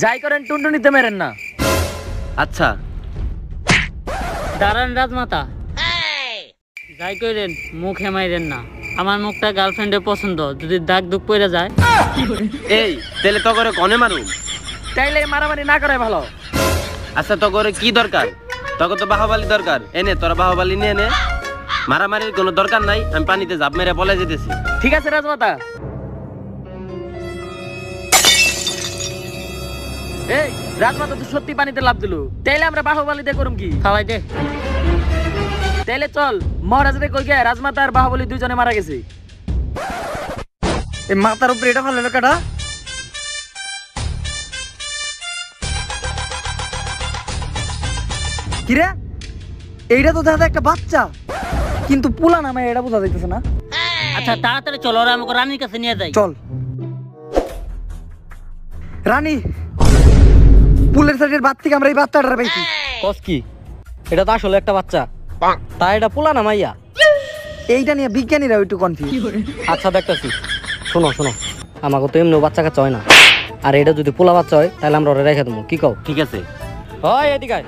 যাই করেন টুনটুনিতে মেরেন না। আচ্ছা দাঁড়ান রাজমাতা, যাই করেন মুখে মাইরেন না। আমার মুখটা গার্লফ্রেন্ডের পছন্দ, যদি দাগ দুঃখ পড়ে যায়। এই তেলে তো করে কনে মারু, তাইলে মারামারি না করে ভালো। আচ্ছা তো করে কি দরকার, তোকে তো বাহুবালি দরকার, এনে তোরা বাহুবালি নিয়ে নে, মারামারির কোনো দরকার নাই, আমি পানিতে ঝাঁপ মেরে বলে যেতেছি। ঠিক আছে রাজমাতা। এই রাজমাতা তো সত্যি পানিতে লাফ দিল, তাইলে আমরা বাহুবলি দিয়ে করুম কি? খাওয়াই দে। তাইলে চল মহারাজ রে কই গে, রাজমাতা আর বাহুবলি দুইজনে মারা গেছে। এই মাথার উপরে এটা ভালো কাটা। কিরে এইটা তো দেখা একটা বাচ্চা, কিন্তু পুলা নামে এটা বোঝা যাইতেছে না। আচ্ছা তাড়াতাড়ি চলো, ওরা আমাকে রানীর কাছে নিয়ে যাই। চল রানী, পুলের সাইডের বাদ থেকে আমরা এই বাচ্চাটা পাইছি। কস কি? এটা তো আসলে একটা বাচ্চা, তাই এটা পোলা না মাইয়া? এইটা নিয়ে বিজ্ঞানীরা একটু কনফিউজ। আচ্ছা দেখতেছি, শোনো শোনো, আমাকে তো এমনি বাচ্চা কাচ্চা হয় না, আর এটা যদি পোলা বাচ্চা হয় তাহলে আমরা ওরা রেখে দেবো। কি কও? ঠিক আছে। হয় এদিকে আয়।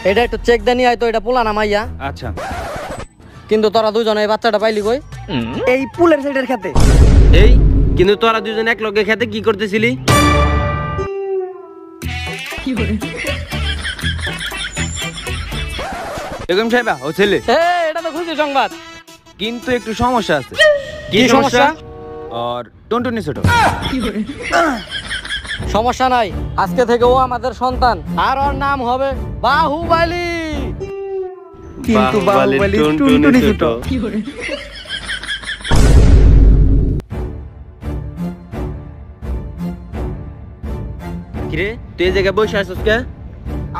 এটা একটু চেক দেনি আয় তো, এটা পোলা না মাইয়া? আচ্ছা। কিন্তু তোরা দুজনে এই বাচ্চাটা পাইলি কই? এই পুলের সাইডের খেতে। এই কিন্তু তোরা দুজন এক লগে খেতে কি করতেছিলি? বেগম সাহেবা, ও ছেলে। এটা তো খুশি সংবাদ, কিন্তু একটু সমস্যা আছে। কি সমস্যা? আর টুনটুনি ছোট। সমস্যা নাই, আজকে থেকে ও আমাদের সন্তান, আর ওর নাম হবে বাহুবলি। কিন্তু বাহুবলি টুনটুনি ছোট। কিরে তুই এই জায়গায় বসে আছিস কে?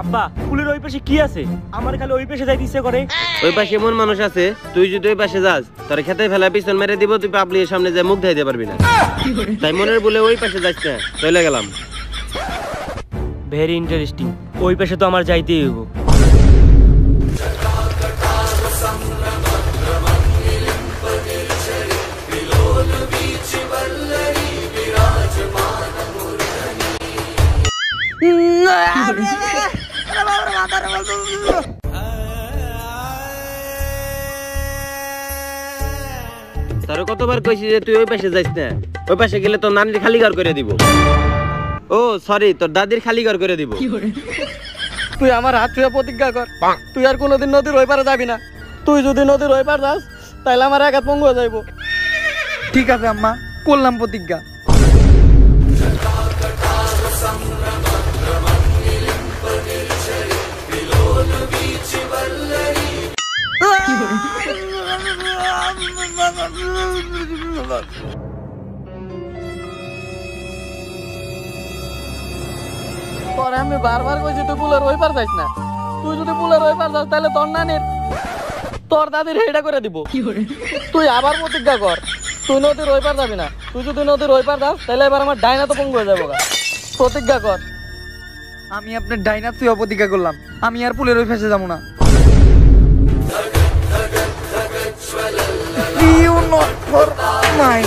আব্বা পুলের ওই পাশে কি আছে? আমার খালি ওই পাশে যাইতে ইচ্ছে করে। ওই পাশে এমন মানুষ আছে, তুই যদি ওই পাশে যাস তোর খেতে ফেলা পিছন মেরে দিব, তুই পাবলিকের সামনে যায় মুখ ধাইতে পারবি না। তাই মনের বলে ওই পাশে যাস না, চলে গেলাম। ভেরি ইন্টারেস্টিং, ওই পাশে তো আমার যাইতেই হইব। তোর কতবার কইছি যে তুই ওই পাশে যাইস না, ওই পাশে গেলে তোর নানির খালি ঘর করে দিব। ও সরি, তোর দাদির খালি ঘর করে দিব। তুই আমার হাত ছুঁয়ে প্রতিজ্ঞা কর, তুই আর কোনোদিন নদীর ওই পারে যাবি না। তুই যদি নদীর ওই পার যাস তাহলে আমার আঘাত ভঙ্গ হয়ে যাইব। ঠিক আছে আম্মা, করলাম প্রতিজ্ঞা। পরে আমি বারবার কইছি তুই পুলের ওই পার যাইস না। তুই যদি পুলের ওই পার যাস তাহলে তোর নানির, তোর দাদির হেডা করে দিব। তুই আবার প্রতিজ্ঞা কর, তুই নদীর ওই পার যাবি না। তুই যদি নদীর ওই পার যাস তাহলে এবার আমার ডাইনা তো পঙ্গু হয়ে যাবো। প্রতিজ্ঞা কর। আমি আপনার ডাইনার তুই প্রতিজ্ঞা করলাম, আমি আর পুলের ওই পাশে যাবো না। You not for my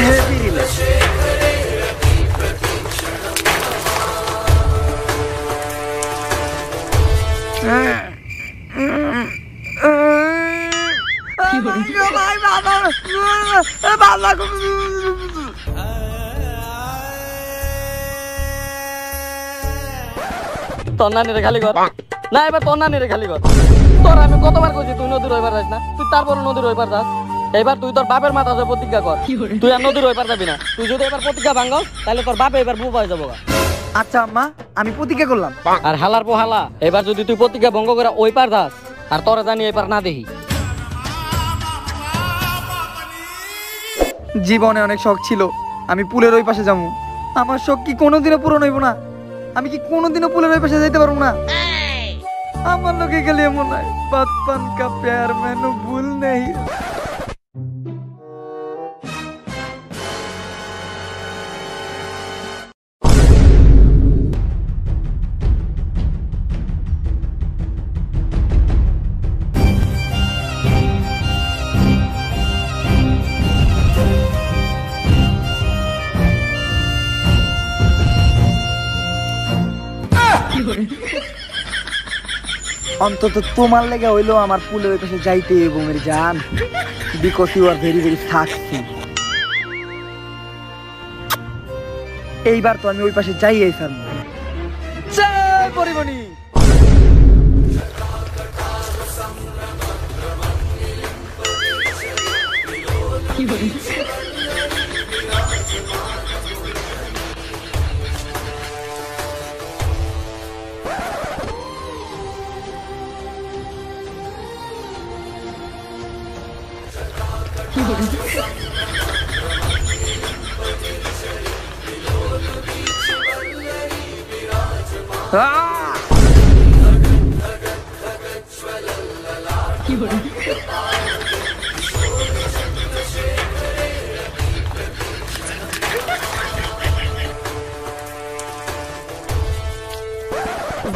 heavy relation. তোর নানিরে খালি কর না, এবার তোর নানিরে খালি কর। তোর আমি কতবার কইছি তুই নদীর ওই পার যাস না, তুই তারপর নদীর ওই পার যাস। এবার তুই তোর বাপের মাথা ধরে প্রতিজ্ঞা কর, তুই আর নদীর ওই পার যাবি না। তুই যদি এবার প্রতিজ্ঞা ভাঙস তাহলে তোর বাপে এবার বুবা হয়ে যাবো। আচ্ছা আম্মা, আমি প্রতিজ্ঞা করলাম। আর হালার পোহালা, এবার যদি তুই প্রতিজ্ঞা ভঙ্গ করে ওই পার যাস আর তোরা জানি এবার না দেখি। জীবনে অনেক শখ ছিল আমি পুলের ওই পাশে যাবো, আমার শখ কি কোনোদিনও পূরণ হইব না? আমি কি কোনোদিনও পুলের ওই পাশে যাইতে পারবো না? আমার লোকে গেলে এমন হয়, বাচপন কা প্যার মেনু ভুল নেই। অন্তত তোমার লেগে হইলো আমার পুলের ওই পাশে যাইতে এবং এর জান, because you are very very sexy. এইবার তো আমি ওই পাশে যাইই স্যার। জয় পরিমণি।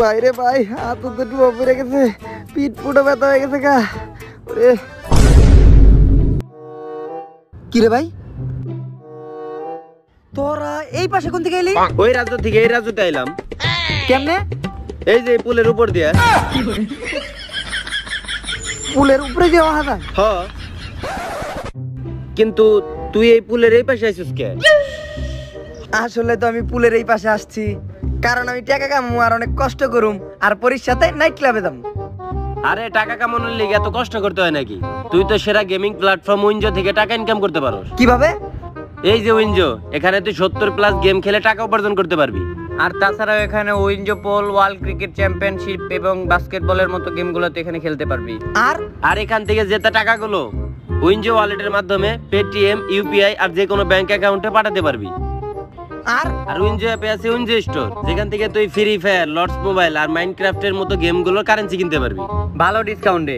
বাইরে ভাই, হাত তো ডুবা পড়ে গেছে, পিঠ পুরো ব্যথা হয়ে গেছে গা। ওরে কি রে ভাই, তোরা এই পাশে কোন দিকে এলি? ওই রাজ্য থেকে এই রাজ্যতে আইলাম। কেমনে? এই যে পুলের উপর দিয়া। পুলের উপরে যে হাতা? হ, কিন্তু তুই এই পুলের এই পাশে আইছিস কে? আসলে তো আমি পুলের এই পাশে আসছি কারণ আমি টাকা কামাবো আর অনেক কষ্ট করুম, আর পরির সাথে নাইট ক্লাবে যাম। আরে টাকা কামানোর লেগে এত কষ্ট করতে হয় নাকি? তুই তো সেরা গেমিং প্ল্যাটফর্ম উইনজো থেকে টাকা ইনকাম করতে পারোস। কিভাবে? এই যে উইনজো, এখানে তুই 70+ গেম খেলে টাকা উপার্জন করতে পারবি। আর তাছাড়াও এখানে WinZO pole, world cricket championship এবং বাস্কেটবলের মতো গেমগুলো তুই এখানে খেলতে পারবি। আর এখান থেকে জেতা টাকাগুলো উইনজো ওয়ালেটের মাধ্যমে পেটিএম, ইউপিআই আর যে কোনো ব্যাংক অ্যাকাউন্টে পাঠাতে পারবি। আর উইনজো অ্যাপে আছে উইনজো স্টোর, যেখান থেকে তুই ফ্রি ফায়ার, লর্ডস মোবাইল আর মাইনক্রাফটের মতো গেমগুলোর কারেন্সি কিনতে পারবি ভালো ডিসকাউন্টে।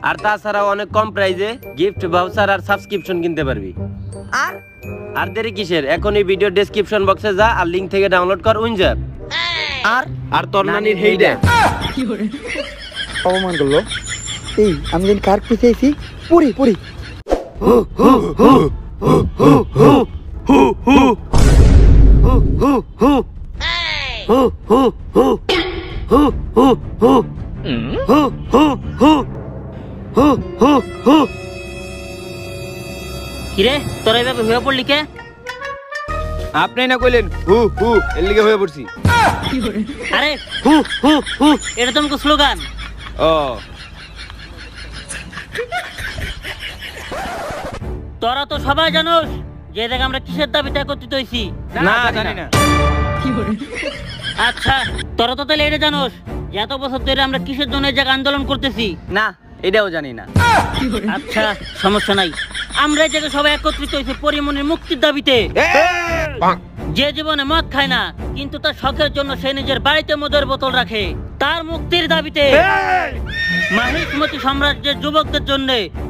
আর তাছাড়াও অনেক কম প্রাইসে গিফট ভাউচার আর সাবস্ক্রিপশন কিনতে পারবি। আর দেরি কিসের, এখন এই ভিডিও ডেসক্রিপশন বক্সে যা আর লিংক থেকে ডাউনলোড কর উইনজো অ্যাপ। আর তোর নানির হেইডা অপমান করলো। এই আমি যেন কার পিছে আইছি, পুরি পুরি কিরে তোরা এভাবে হয়ে পড়লি কে? আপনি না কইলেন হু হু, এর লিগে হয়ে পড়ছি। আরে হু হু হু, এটা তো আমাকে স্লোগান। ও তোরা তো সবাই জানোস যে দেখ আমরা কিসের দাবিতে একত্রিত হইছি। না জানি না। আচ্ছা তোরা তো তাহলে এটা জানোস যে এত বছর ধরে আমরা কিসের জন্য এই জায়গা আন্দোলন করতেছি? না, এটাও জানি না। আচ্ছা সমস্যা নাই, আমরা এই জায়গায় সবাই একত্রিত হয়েছি পরিমণির মুক্তির দাবিতে। যে জীবনে মদ খায় না কিন্তু তার শখের জন্য সে নিজের বাড়িতে মদের বোতল রাখে, তার মুক্তির দাবিতে। মাহিষ্মতি সাম্রাজ্যের যুবকদের জন্য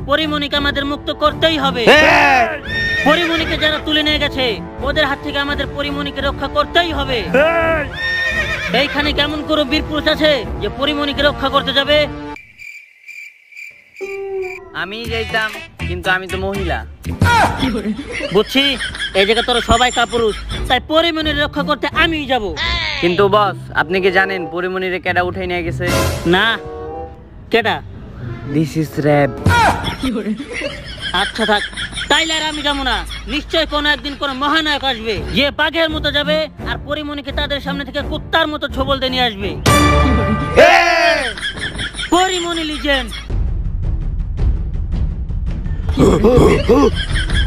পরিমণিকে আমাদের মুক্ত করতেই হবে। পরিমণিকে যারা তুলে নিয়ে গেছে ওদের হাত থেকে আমাদের পরিমণিকে রক্ষা করতেই হবে। এইখানে কেমন করে বীর পুরুষ আছে যে পরিমণিকে রক্ষা করতে যাবে? আমি যাইতাম, কিন্তু আমি তো মহিলা। বুঝছি, এই জায়গা তোরা সবাই কাপুরুষ, তাই পরিমণির রক্ষা করতে আমিই যাব। কিন্তু বস, আপনি কি জানেন পরিমণিরে কেডা উঠাই নিয়ে গেছে? না, কেডা? This is RAB. আচ্ছা থাক, তাইলে আর আমি যাবো না। নিশ্চয় কোনো একদিন কোন মহানায়ক আসবে যে বাঘের মতো যাবে আর পরিমণিকে তাদের সামনে থেকে কুত্তার মতো ছোবল দিয়ে নিয়ে আসবে। Pori Moni legend.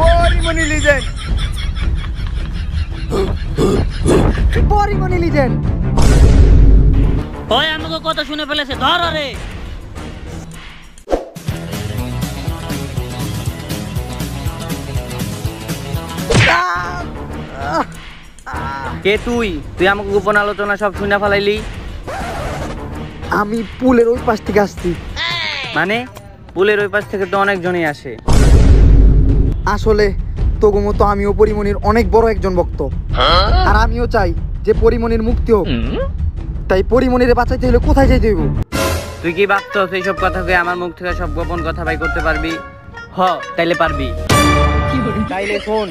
Pori Moni legend, Pori Moni legend. ওই আমাকে কথা শুনে ফেলেছে, ধর রে। কে তুই? তুই আমাকে গোপন আলোচনা সব শুনে ফেলাইলি। আমি পুলের ওই পাশ থেকে আসছি। মানে পুলের ওই পাশ থেকে তো অনেকজনই আসে। আসলে তোগো মতো আমিও পরিমণির অনেক বড় একজন ভক্ত, আর আমিও চাই যে পরিমণির মুক্তি হোক। তাই পরিমণিরে বাঁচাইতে হলে কোথায় যাইতে হইব? তুই কি ভাবছস এইসব কথা কয়ে আমার মুখ থেকে সব গোপন কথা বাই করতে পারবি? হ, তাইলে পারবি। তাইলে শোন,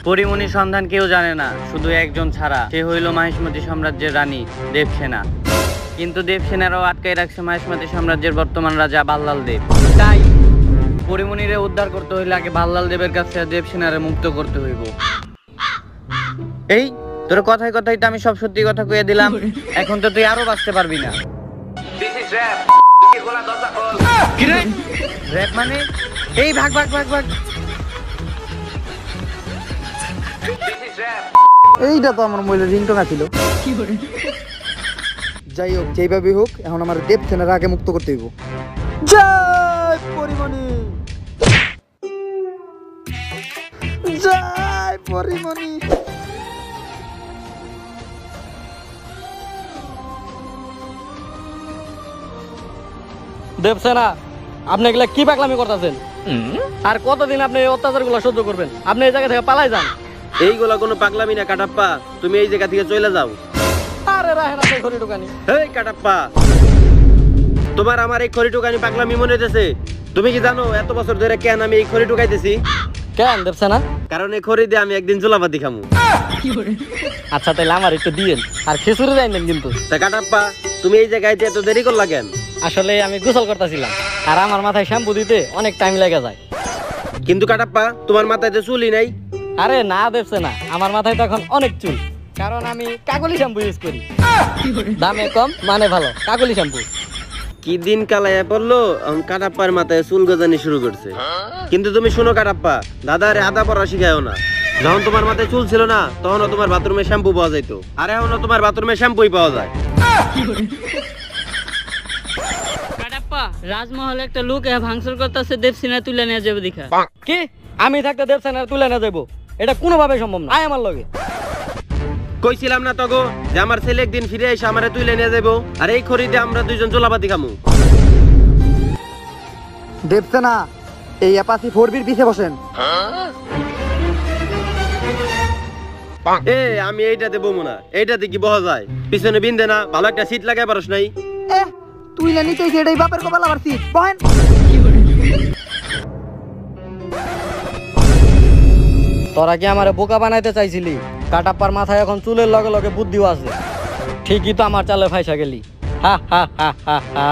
পরিমণির সন্ধান কেউ জানে না, শুধু একজন ছাড়া, সে হইল মাহিষ্মতি সাম্রাজ্যের রানী দেবসেনা। কিন্তু দেবসেনারাও আটকাই রাখছে মাহিষ্মতি সাম্রাজ্যের বর্তমান রাজা বাল্লাল দেব। তাই পরিমণিরে উদ্ধার করতে হইলে আগে বাল্লাল দেবের কাছে দেবসেনারে মুক্ত করতে হইব। এই তোর কথায় কথায় তো আমি সব সত্যি কথা কইয়া দিলাম, এখন তো তুই আরো বাঁচতে পারবি না। কি রে? র‍্যাপ মানে? এই ভাগ ভাগ ভাগ ভাগ। এইটা তো আমার মোবাইলের রিংটোন ছিল। যাই হোক, যেইভাবে হোক এখন আমার দেবসেনার আগে মুক্ত করতে হইব। জয় পরিমণি, জয় পরিমণি। দেবসেনা, আপনি এগুলা কি পাগলামি করতেছেন? আর কতদিন আপনি এই অত্যাচারগুলো সহ্য করবেন? আপনি এই জায়গা থেকে পালাই যান। এইগুলা কোনো পাগলামি না কাটাপ্পা, তুমি এই জায়গা থেকে চলে যাও। আরে রাহেন আপনি ঘড়ি ঢুকানি। এই কাটাপ্পা, তোমার আমার এই খড়ি টুকানি পাগলামি মনে হইতেছে? তুমি কি জানো এত বছর ধরে কেন আমি এই খড়ি টুকাইতেছি? কেন দেবসেনা? কারণ এই খড়ি দিয়ে আমি একদিন জোলাপাতি খামু। আচ্ছা তাহলে আমার একটু দিয়েন, আর খিচুড়ি যাইবেন কিন্তু। তা কাটাপ্পা, তুমি এই জায়গায় এত দেরি করলা কেন? আসলে আমি গোসল করতেছিলাম, আর আমার মাথায় শ্যাম্পু দিতে অনেক টাইম লেগে যায়। কিন্তু কাটাপ্পা, তোমার মাথায় তো চুলই নাই। আরে না দেবসেনা, আমার মাথায় তো এখন অনেক চুল, কারণ আমি কাকলি শ্যাম্পু ইউজ করি। দামে কম মানে ভালো, কাকলি শ্যাম্পু। কি দিন কালাইয়া পড়লো, এখন কাটাপ্পার মাথায় চুল গজানি শুরু করছে। কিন্তু তুমি শোনো কাটাপ্পা, দাদারে আদা পড়া শিখায়ও না। যখন তোমার মাথায় চুল ছিল না, তখনও তোমার বাথরুমে শ্যাম্পু পাওয়া যাইতো, আর এখনও তোমার বাথরুমে শ্যাম্পুই পাওয়া যায়। কাটাপ্পা, রাজমহলে একটা লোক ভাঙচুর করতেছে, দেবসেনা তুলে নিয়ে যাবে দেখা। কি আমি থাকতে দেবসেনার তুলে না যাবো? এটা কোনোভাবে সম্ভব না। আয় আমার লগে। কইছিলাম না তগো যে আমার ছেলে একদিন ফিরে এসে আমারে তুলে নিয়ে যাবো, আর এই খড়িতে আমরা দুইজন জোলাপাতি খামু। দেবসেনা, এই অ্যাপাচি 4বির পিছে বসেন। এ আমি এইটাতে বমু না, এইটাতে কি বহা যায়? পিছনে বিন্দে না, ভালো একটা সিট লাগাই পারস নাই? তুই না নিতেই এটাই বাপের কপাল আবার সিট বহেন। তোরা কি আমারে বোকা বানাইতে চাইছিলি? কাটাপ্পার মাথায় এখন চুলের লগে লগে বুদ্ধিও আছে। ঠিকই তো আমার চালে ফাইসা গেলি। হা হা হা হা হা।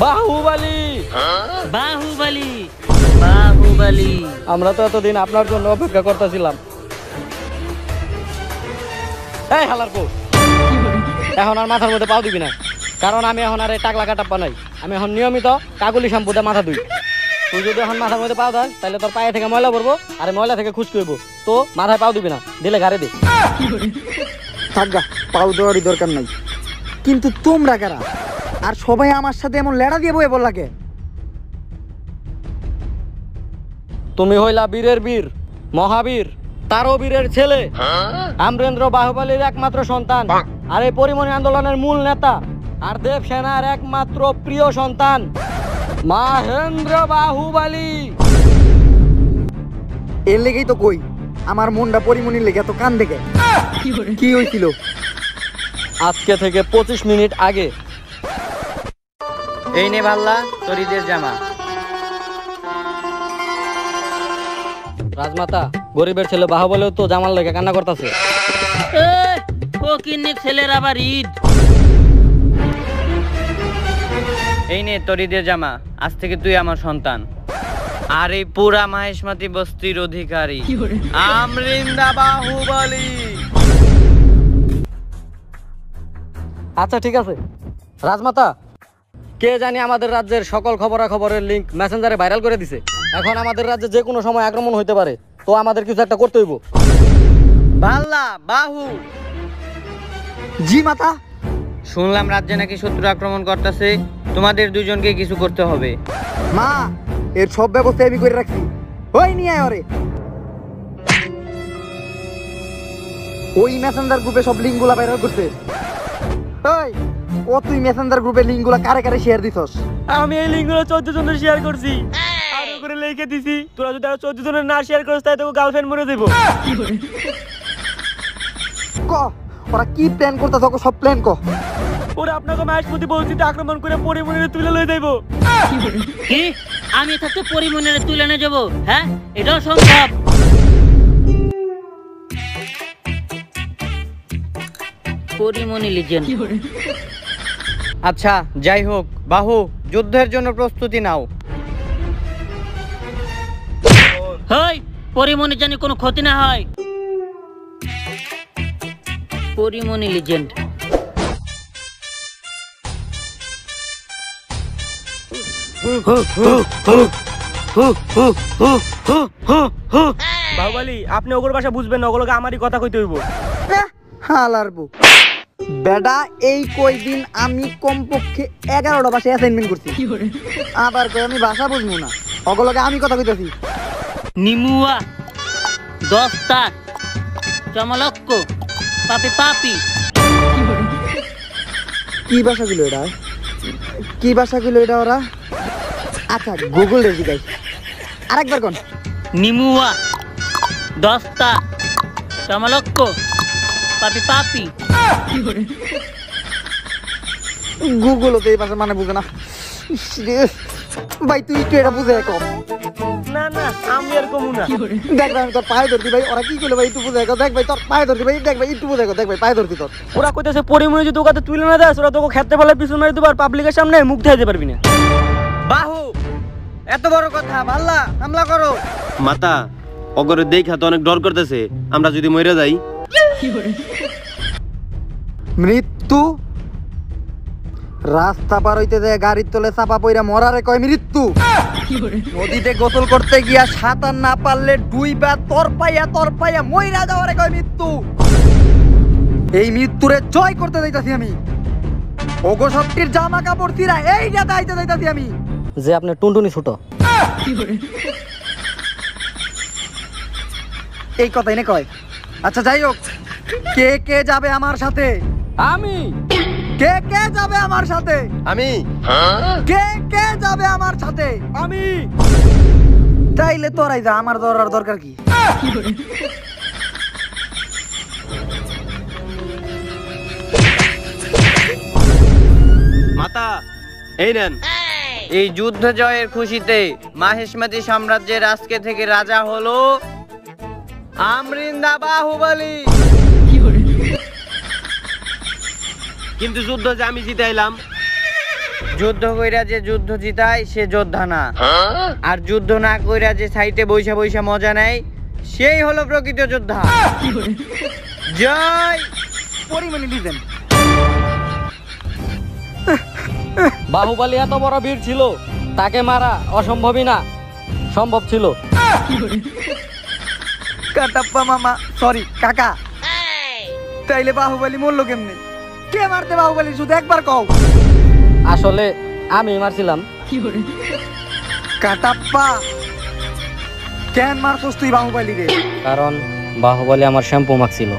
বাহুবলী, বাহুবলী, বাহুবলী। আমরা তো এতদিন আপনার জন্য অপেক্ষা করতেছিলাম। এই হালার পো, এখন আর মাথার মধ্যে পাও দিবি না, কারণ আমি এখন আর এই টাকলা কাটাপ্পা নাই। আমি এখন নিয়মিত কাকুলি শ্যাম্পুতে মাথা ধুই। তুই যদি এখন মাথার মধ্যে পাও দেয়, তাহলে তোর পায়ে থেকে ময়লা পড়বো, আর ময়লা থেকে খুশকি হইব। তো মাথায় পাও দিবি না, দিলে গাড়ি দে। থাকগা, পাও দেওয়ারই দরকার নাই। কিন্তু তোমরা কারা? আর সবাই আমার সাথে এমন লেড়া দিয়ে বয়ে বললাকে? তুমি হইলা বীরের বীর, মহাবীর, তারও বীরের ছেলে, আম্রেন্দ্র বাহুবলীর একমাত্র সন্তান, আর এই পরিমণি আন্দোলনের মূল নেতা, আর দেবসেনার একমাত্র প্রিয় সন্তান মহেন্দ্র বাহুবলী। এর লেগেই তো কই আমার মনটা পরিমণির লেগে এত কান দেখে। কি হয়েছিল? আজকে থেকে 25 মিনিট আগে। এই নে ভাল্লা তোর ঈদের জামা। রাজমাতা, গরিবের ছেলে বাহুবলীও তো জামাল লেগে কান্না করতেছে। ফকিন্নির ছেলের আবার ঈদ। এই নে তোর ঈদের জামা, আজ থেকে তুই আমার সন্তান, আর এই পুরা মাহেশমতি বস্তির অধিকারী আমরিন্দা বাহুবলী। আচ্ছা ঠিক আছে রাজমাতা, কে জানি আমাদের রাজ্যের সকল খবরাখবরের লিংক মেসেঞ্জারে ভাইরাল করে দিছে। এখন আমাদের রাজ্যে যে কোনো সময় আক্রমণ হইতে পারে, তো আমাদের কিছু একটা করতে হইব। ভাল্লা বাহু, জি মাতা। শুনলাম রাজ্যে নাকি শত্রু আক্রমণ করতেছে, তোমাদের দুজনকে কিছু করতে হবে। মা, এর সব ব্যবস্থা আমি করে রাখছি। ওই নিয়ে আয় ওরে। ওই মেসেঞ্জার গ্রুপে সব লিঙ্কগুলা ভাইরাল করছে। ওই ও তুই মেসেঞ্জার গ্রুপে লিঙ্কগুলা কারে কারে শেয়ার দিছস? আমি এই লিঙ্কগুলো 14 জনের শেয়ার করছি, আর করে লিখে দিছি তোরা যদি আরো 14 জনের না শেয়ার করিস তাহলে তোকে গার্লফ্রেন্ড মরে দেবো। ক ওরা কি প্ল্যান করতেছ? সব প্ল্যান ক। ওরা আপনাকে মাহেশমতি বস্তিতে আক্রমণ করে পরিমণিরে তুলে লয়ে যাইবো। কি আমি থাকতে পরিমণির তুলে নিয়ে যাবো? হ্যাঁ, এটাও সম্ভব। পরিমণি লিজেন্ড। আচ্ছা যাই হোক, বাহু যুদ্ধের জন্য প্রস্তুতি নাও। হই, পরিমণি জানি কোনো ক্ষতি না হয়। পরিমণি লিজেন্ড। বাহুবলী, আপনি ওগুলোর ভাষা বুঝবেন না, ওগুলোকে আমারই কথা কইতে হইব। হালারবো বেটা, এই কয়দিন আমি কমপক্ষে 11টা ভাষায় অ্যাসাইনমেন্ট করছি। আবার কই আমি ভাষা বুঝবো না, ওগুলোকে আমি কথা কইতাছি। নিমুয়া, দস্তা, চমলক্ক, পাপি পাপি। কি ভাষা গুলো এটা? কি ভাষা গুলো এটা ওরা? আচ্ছা গুগল রে জিগাই, আরেকবার কোন? নিমুয়া, দস্তা, চমলক্ক, পাপি পাপি। গুগল তো এই ভাষা মানে বুঝে না। ইস রে, ভাই তুই একটু এটা বুঝে কম। না না, আমি আর কমু না। দেখ ভাই আমি তোর পায়ে ধরছি ভাই, ওরা কি করলো ভাই একটু বুঝে দেখ ভাই, তোর পায়ে ধরছি ভাই, দেখ ভাই একটু বুঝে দেখ ভাই, পায়ে ধরছি তোর। ওরা কইতেছে পরিমণি যদি ওকে তুলে না দেয়, ওরা তোকে খেতে ফেলে পিছন মারি দিবার, পাবলিকের সামনে মুখ দেখাতে পারবি না। বাহু এত বড় কথা, ভাল্লা হামলা করো। মাতা অগরে দেখা তো অনেক ডর করতেছে, আমরা যদি মরে যাই। মৃত্যু রাস্তা পার হইতে যায় গাড়ির তলে চাপা পইরা মরারে কয় মৃত্যু। নদীতে গোসল করতে গিয়া সাঁতার না পারলে ডুইবা তর পাইয়া মইরা যাওয়ারে কয় মৃত্যু। এই মৃত্যুরে জয় করতে যাইতাছি আমি। ওগো শক্তির জামা কাপড় চিরা এই জায়গা আইতে যাইতাছি আমি। যে আপনি টুনটুনি ছোট। এই কথাই না কয়। আচ্ছা যাই হোক, কে কে যাবে আমার সাথে? আমি। কে কে যাবে আমার সাথে? আমি। কে কে যাবে আমার সাথে? আমি। তাইলে তোরাই যা, আমার ধরার দরকার কি? মাতা এই নেন। এই যুদ্ধ জয়ের খুশিতে মাহেশমতি সাম্রাজ্যের আজকে থেকে রাজা হলো আমরিন্দা বাহুবলী। কিন্তু যুদ্ধ যে আমি জিতাইলাম। যুদ্ধ কইরা যে যুদ্ধ জিতায় সে যোদ্ধা না, আর যুদ্ধ না কইরা যে সাইটে বইসা বইসা মজা নেয় সেই হলো প্রকৃত যোদ্ধা। জয় পরিমণি লিজেন। বাহুবলী এত বড় বীর ছিল, তাকে মারা অসম্ভবই না, সম্ভব ছিল। কাটাপ্পা মামা, সরি কাকা। তাইলে বাহুবলী মরলো কেমনে? কে মারতে বাহুবলী শুধু একবার কও। আসলে আমি মারছিলাম। কাটাপ্পা কেন মারছস তুই বাহুবলী রে? কারণ বাহুবলী আমার শ্যাম্পু মাখছিল।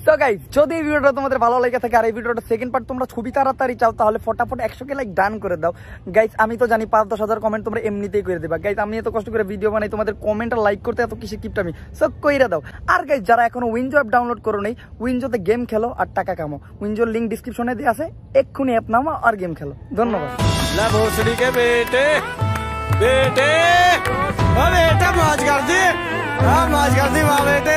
তো গাইস, যদি এই ভিডিওটা তোমাদের ভালো লেগে থাকে আর এই ভিডিওটা সেকেন্ড পার্ট তোমরা খুবই তাড়াতাড়ি চাও, তাহলে ফটাফট 100 লাইক ডান করে দাও গাইস। আমি তো জানি 5-10 হাজার কমেন্ট তোমরা এমনিতেই করে দেবা গাইস। আমি এত কষ্ট করে ভিডিও বানাই, তোমাদের কমেন্ট আর লাইক করতে এত কিসে কিপটামি, সো কইরা দাও। আর গাইস, যারা এখনো উইনজো অ্যাপ ডাউনলোড করো নাই, উইনজোতে গেম খেলো আর টাকা কামাও। উইনজোর লিংক ডিসক্রিপশনে দেওয়া আছে, এক্ষুনি অ্যাপ নামাও আর গেম খেলো। ধন্যবাদ। ला भोसड़ी के बेटे बेटे, ओ बेटा मौज कर दी, हाँ मौज कर दी माँ बेटे।